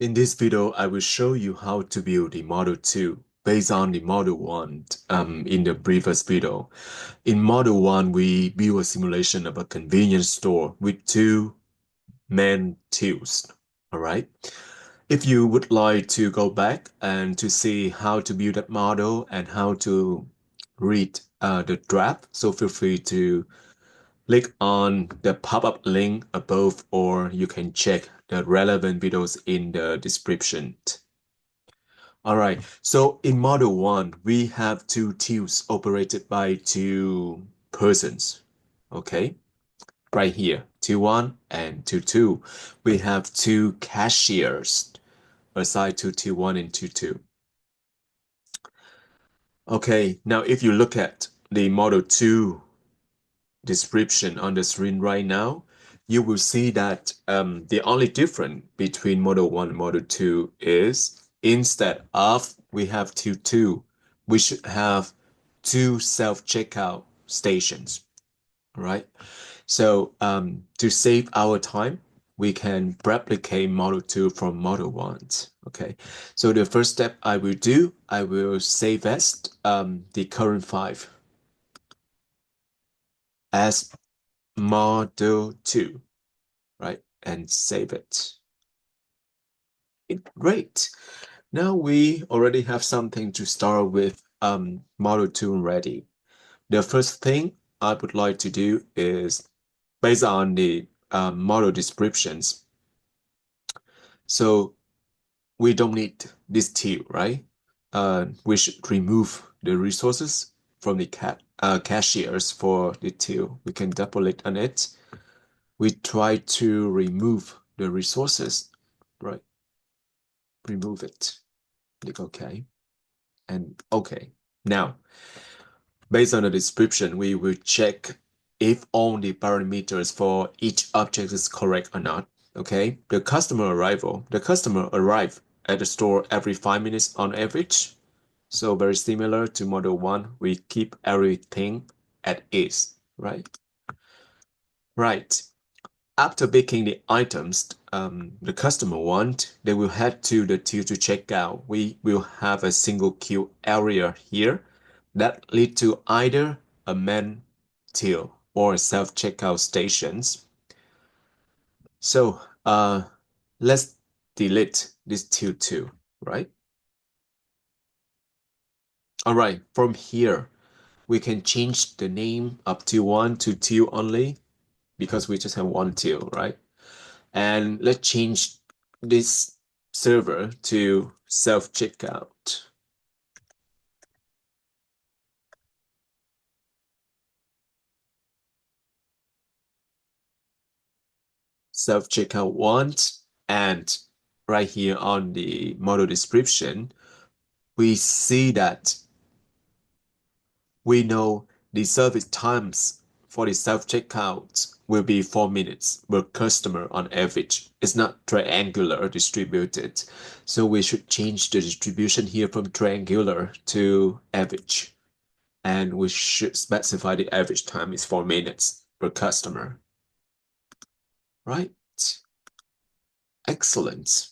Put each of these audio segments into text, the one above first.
In this video, I will show you how to build the Model 2 based on the Model 1 in the previous video. In Model 1, we build a simulation of a convenience store with two main tills. All right. If you would like to go back and to see how to build that model and how to read the draft, so feel free to click on the pop-up link above, or you can check the relevant videos in the description. All right, so in Model 1, we have two tills operated by two persons. Okay, right here, till 1 and till 2. We have two cashiers assigned to till 1 and till 2. Okay, now if you look at the Model 2 description on the screen right now, you will see that the only difference between Model 1 and Model 2 is instead of we have till 2, we should have two self-checkout stations, right? So to save our time, we can replicate Model 2 from Model 1. Okay, so the first step I will do, I will save as the current 5 as Model 2, right? And save it. Great. Now we already have something to start with Model 2 ready. The first thing I would like to do is based on the model descriptions. So we don't need this till, right? We should remove the resources from the cashiers for the till. We can double click on it. We try to remove the resources, right? Remove it. Click OK. And OK. Now, based on the description, we will check if all the parameters for each object is correct or not. Okay, the customer arrive at the store every 5 minutes on average. So very similar to Model 1, we keep everything at ease, right? Right. After picking the items the customer want, they will head to the till to check out. We will have a single queue area here that lead to either a main till or self-checkout stations. So let's delete this till too, right? All right, from here, we can change the name of till 1 to till only because we just have one till, right? And let's change this server to self-checkout. Self-checkout 1, and right here on the model description, we see that we know the service times for the self-checkout will be 4 minutes per customer on average. It's not triangular distributed. So we should change the distribution here from triangular to average. And we should specify the average time is 4 minutes per customer. Right? Excellent.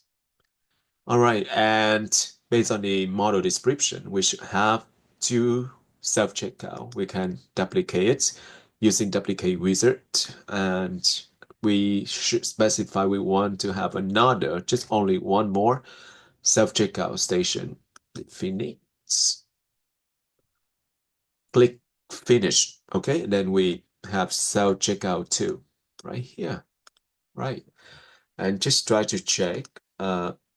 All right, and based on the model description, we should have two self-checkout. We can duplicate it using duplicate wizard, and we should specify we want to have another, just only one more self-checkout station. Finish. Click finish. Okay, and then we have self-checkout 2 right here. Right. And just try to check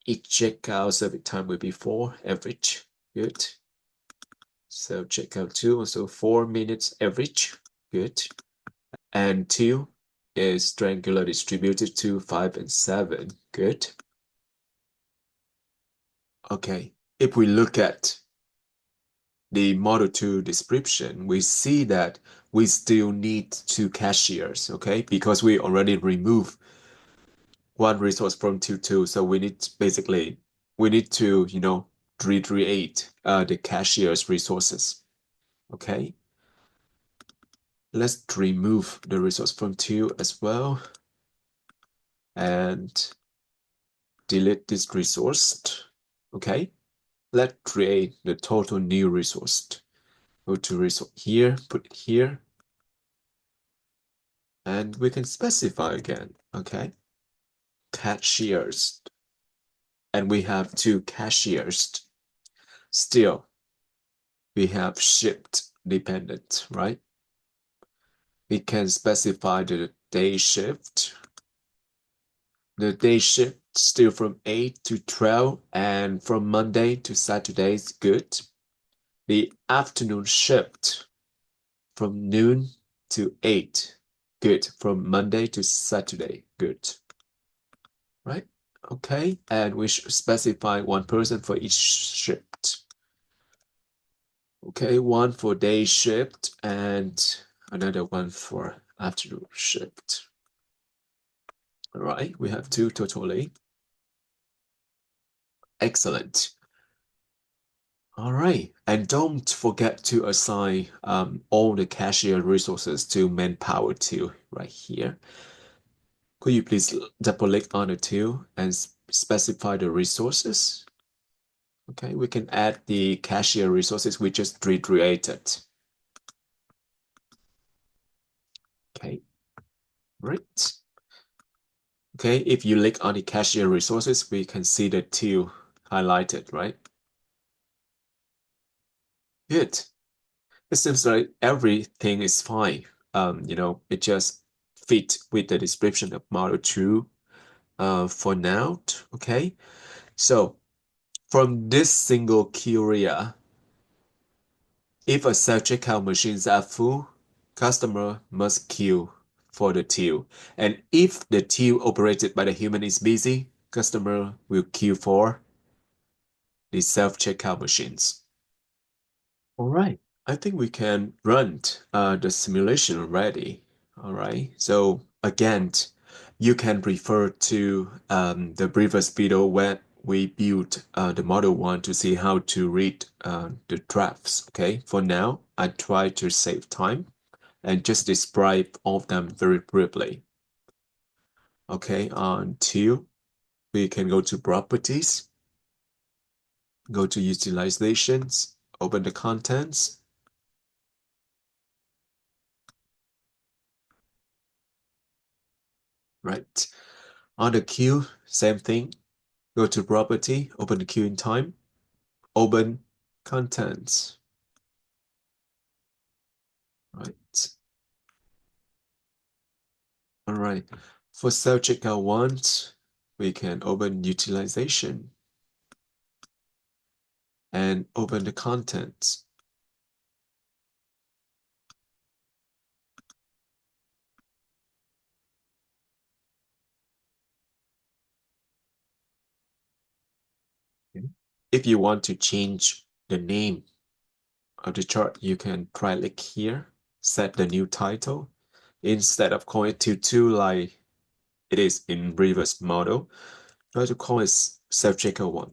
each checkout service time will be 4 average. Good. So checkout 2 also 4 minutes average. Good. And 2 is triangular distributed to 5 and 7. Good. Okay. If we look at the Model 2 description, we see that we still need two cashiers, okay? Because we already removed one resource from till 2, so we need basically we need to recreate the cashier's resources. Okay, let's remove the resource from till as well, and delete this resource. Okay, let's create the total new resource. Go to resource here, put it here, and we can specify again. Okay, cashiers, and we have two cashiers. Still, we have shipped dependent, right? We can specify the day shift. The day shift still from 8 to 12, and from Monday to Saturday is good. The afternoon shift from noon to 8, good. From Monday to Saturday, good. Right? Okay, and we should specify one person for each shift. Okay, one for day shift and another one for afternoon shift. All right, we have two totally. Excellent. All right, and don't forget to assign all the cashier resources to manpower 2 right here. Could you please double click on the 2 and specify the resources? Okay, we can add the cashier resources we just recreated. Okay, right. Okay, if you click on the cashier resources, we can see the 2 highlighted, right? Good. It seems like everything is fine. It just fit with the description of Model 2 for now. Okay, so from this single query, if a self-checkout machines are full, customer must queue for the till. And if the till operated by the human is busy, customer will queue for the self-checkout machines. All right, I think we can run the simulation already. All right, so again, you can refer to the previous video where we built the Model 1 to see how to read the drafts. Okay, for now, I try to save time and just describe all of them very briefly. Okay, until we can go to properties, go to utilizations, open the contents. Right. On the queue, same thing. Go to property, open the queuing time, open contents. Right. All right. For self-checkout ones, we can open utilization and open the contents. Okay. If you want to change the name of the chart, you can click here, set the new title. Instead of calling it to like it is in previous model, try to call it self-checkout one.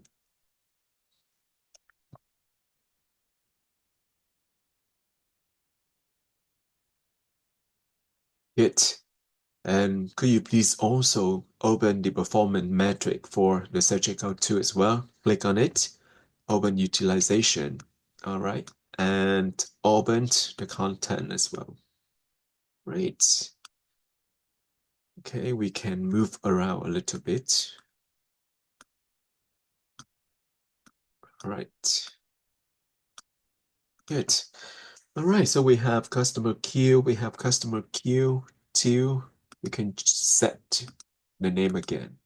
Good. And could you please also open the performance metric for the self-checkout 2 as well? Click on it, open utilization. All right. And open the content as well. Great. Okay, we can move around a little bit. All right. Good. All right, so we have customer queue, we have customer queue 2. We can set the name again.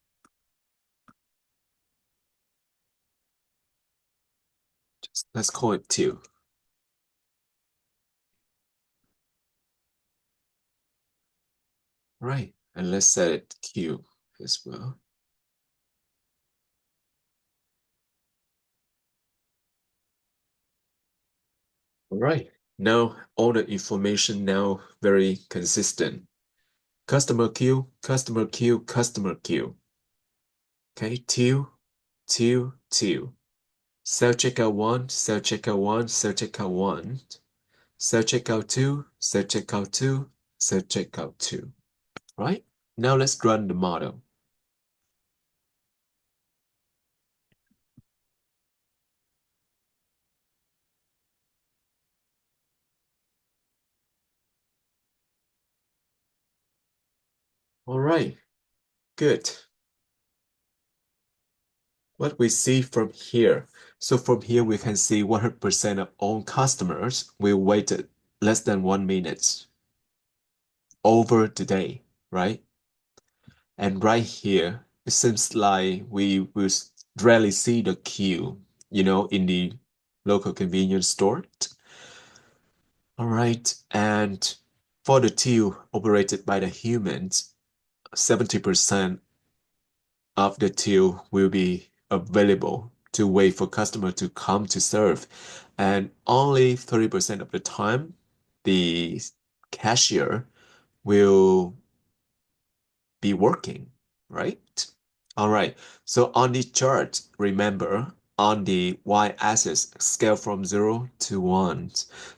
Let's call it 2. Right, and let's set it Q as well. All right, now all the information now very consistent. Customer queue, customer queue, customer queue. Okay, 2, 2, 2. Self-checkout 1, self-checkout 1, self-checkout 1. Self-checkout 2, self-checkout 2, self-checkout 2. Right? Now let's run the model. All right, good. What we see from here. So from here, we can see 100% of all customers will waited less than 1 minute over the day, right? And right here, it seems like we will rarely see the queue, in the local convenience store. All right, and for the till operated by the humans, 70% of the till will be available to wait for customer to come to serve. And only 30% of the time, the cashier will be working, right? All right. So on the chart, remember on the y-axis scale from 0 to 1.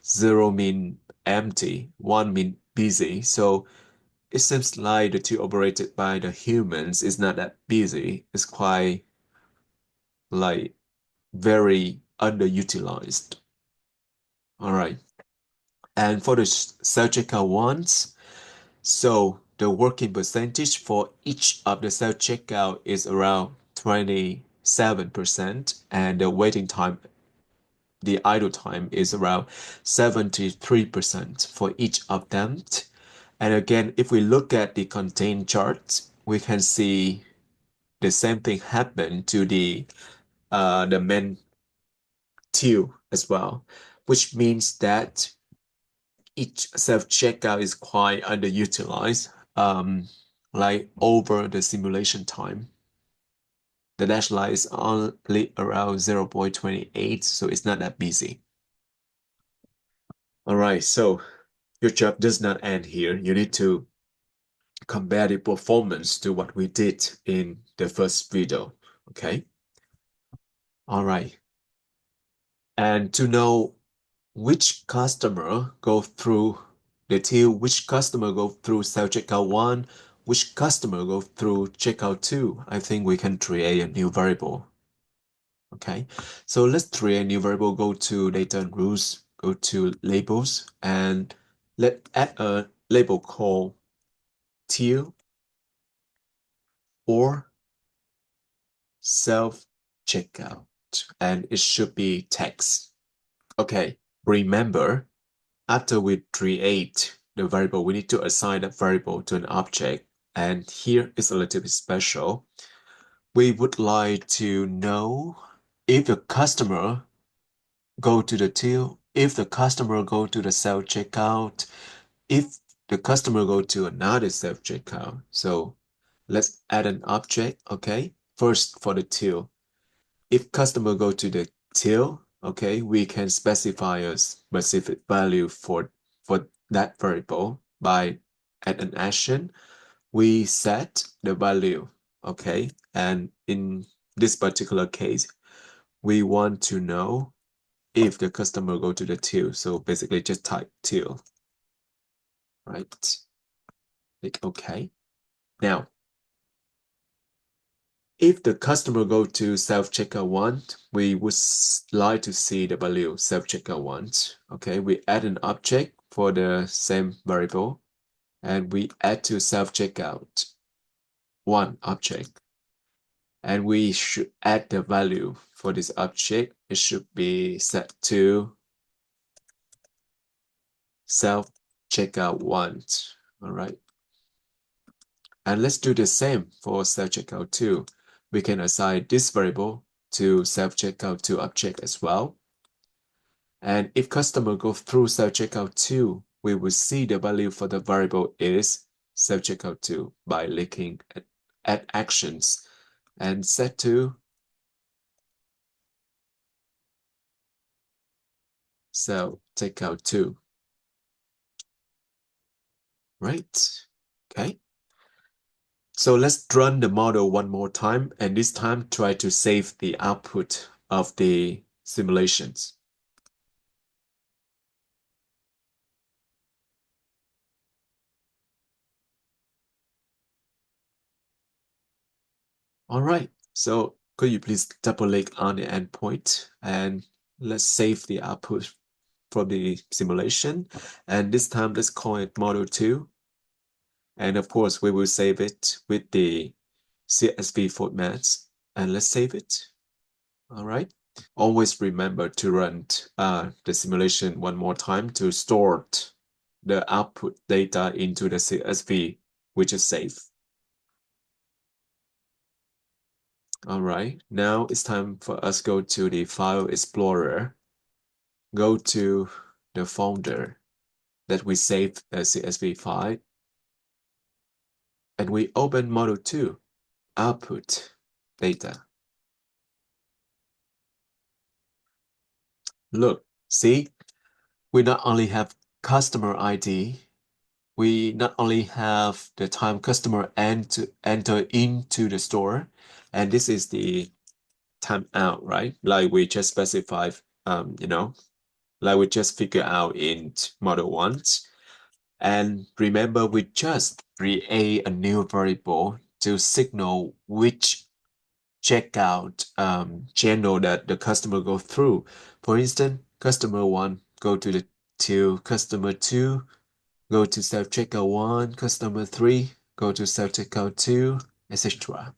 0 mean empty, 1 mean busy. So it seems like the two operated by the humans is not that busy. It's quite like very underutilized. All right. And for the self-checkout ones, so the working percentage for each of the self-checkout is around 27%, and the waiting time, the idle time is around 73% for each of them. And again, if we look at the contain chart, we can see the same thing happen to the main two as well, which means that each self-checkout is quite underutilized, like over the simulation time. The dash line is only around 0.28, so it's not that busy. All right, so your job does not end here. You need to compare the performance to what we did in the first video, okay? All right. And to know which customer go through the till, which customer go through self-checkout 1, which customer go through checkout 2, I think we can create a new variable. Okay, so let's create a new variable, go to data and rules, go to labels, and let's add a label called till or self-checkout, and it should be text. Okay, remember, after we create the variable, we need to assign that variable to an object. And here is a little bit special. We would like to know if the customer go to the till, if the customer go to the self-checkout, if the customer go to another self-checkout. So let's add an object, okay? First for the till. If customer go to the till, okay, we can specify a specific value for that variable by add an action. We set the value, okay, and in this particular case, we want to know if the customer go to the till. So basically just type till, right? Click OK. Now, if the customer go to self-checkout 1, we would like to see the value self-checkout 1. Okay, we add an object for the same variable, and we add to self-checkout 1 object. And we should add the value for this object. It should be set to self-checkout 1. All right. And let's do the same for self-checkout 2. We can assign this variable to self-checkout 2 object as well. And if customer go through self-checkout 2, we will see the value for the variable is self-checkout 2 by clicking add actions and set to self-checkout 2. Right? Okay. So let's run the model one more time, and this time try to save the output of the simulations. All right, so could you please double click on the endpoint and let's save the output from the simulation. And this time let's call it model 2. And of course, we will save it with the CSV formats. And let's save it. All right. Always remember to run the simulation one more time to store the output data into the CSV, which is safe. All right, now it's time for us go to the File Explorer. Go to the folder that we saved as CSV file, and we open Model 2, Output Data. Look, see, we not only have customer ID, we not only have the time customer enter into the store, and this is the timeout, right? Like we just specified, like we just figure out in Model 1. And remember, we just create a new variable to signal which checkout channel that the customer go through. For instance, customer 1 go to customer 2, go to self-checkout 1, customer 3 go to self-checkout 2, etc.